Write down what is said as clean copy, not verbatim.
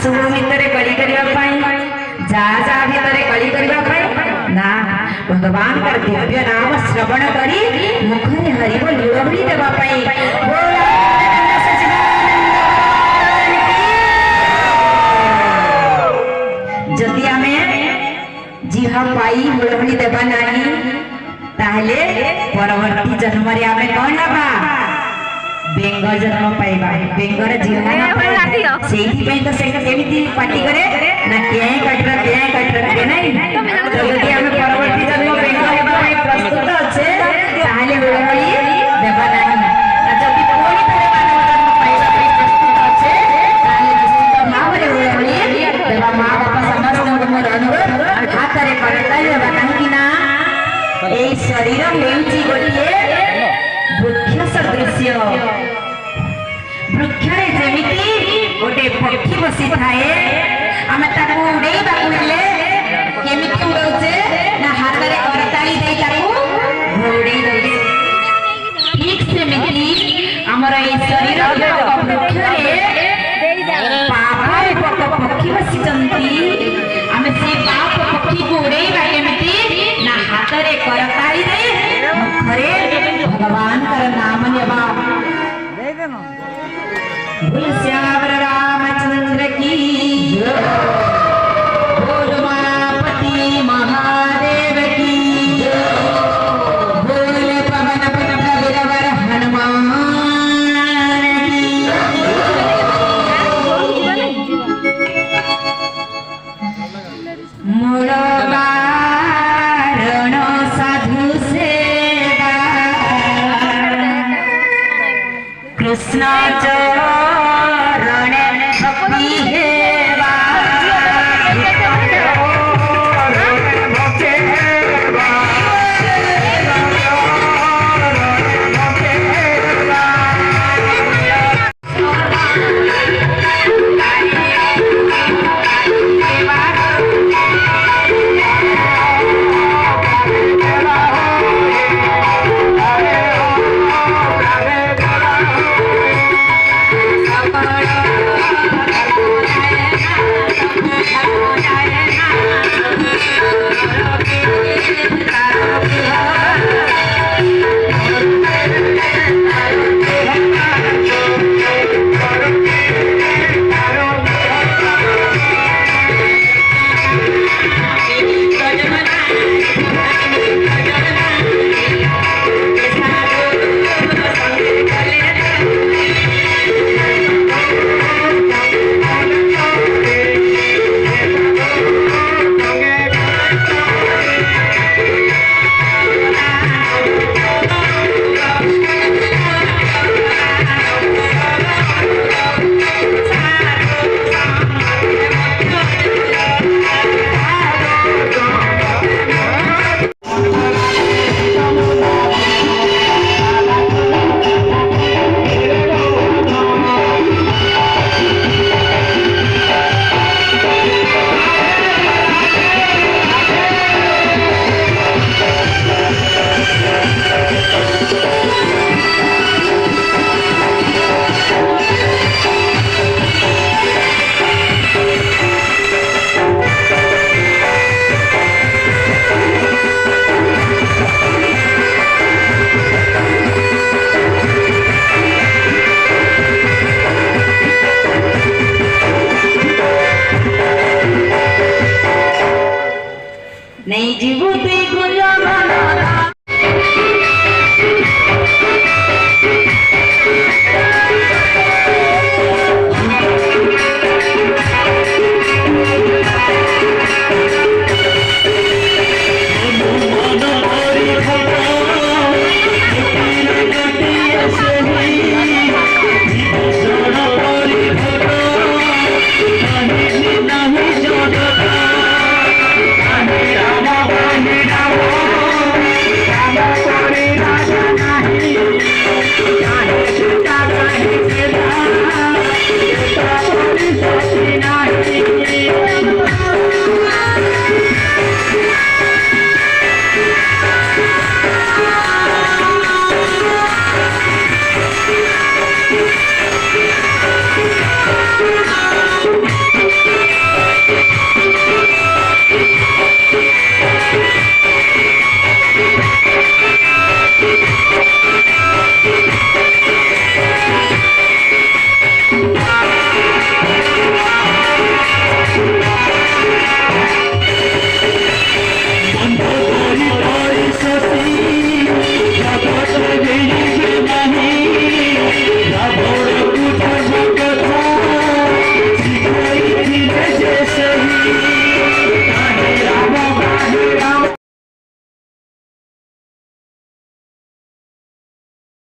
ଶାଶୁ ଭିତରେ କଳି କରିବା ପାଇଁ ଯା ଭିତରେ କଳି କରିବା ପାଇଁ ନା भगवान का दिव्य नाम श्रवण करी मुखरे हरि बोल लोहड़ी देवा पाई जदि आमे जीहा पाई लोहड़ी देवा नाही ताहले परवर्ती जन्म रे आमे कोन हबा बेंग जन्म पाइबा बेंगर जीवा ना पाई सेही पे तो से केमिति पार्टी करे ना के कटरा के नहीं तो यदि हमें परवर्ती जन्म बेंग हेबा पाई प्रस्तुत अछि ताहले लोहड़ी देबा नाही जदि कोनी थरे मानव जन्म पाइबा पाई प्रस्तुत अछि ताहले निश्चित भावरे लोहड़ी देबा मां बापा समस्त को मोर अनुरोध हाथ रे करताई देबा काहे ना ए शरीर हेउची गोटिए वृक्ष सदृश्य वृक्ष जेमिति गोटे पक्षी बसी थाए आमे ताकू उड़ेबा कुले केमिति उड़ौचे ना हाथ रे करताली दे ताकू उड़ेई दे ठीक सेमिति हमर ए शरीर वृक्ष रे पाप पक्षी बसी जंती आमे से पाप पक्षी को उड़ेबा केमिति ना हाथ रे करताली दे मुखरे भगवान का नाम लेबा दे देना बोल श्यावर रामचंद्र की बोल उमापति महादेव की बोल पवन पुत्र वीरवर हनुमान की मूल कारण साधु सेवा कृष्ण चरण भक्ति हेवा Bye.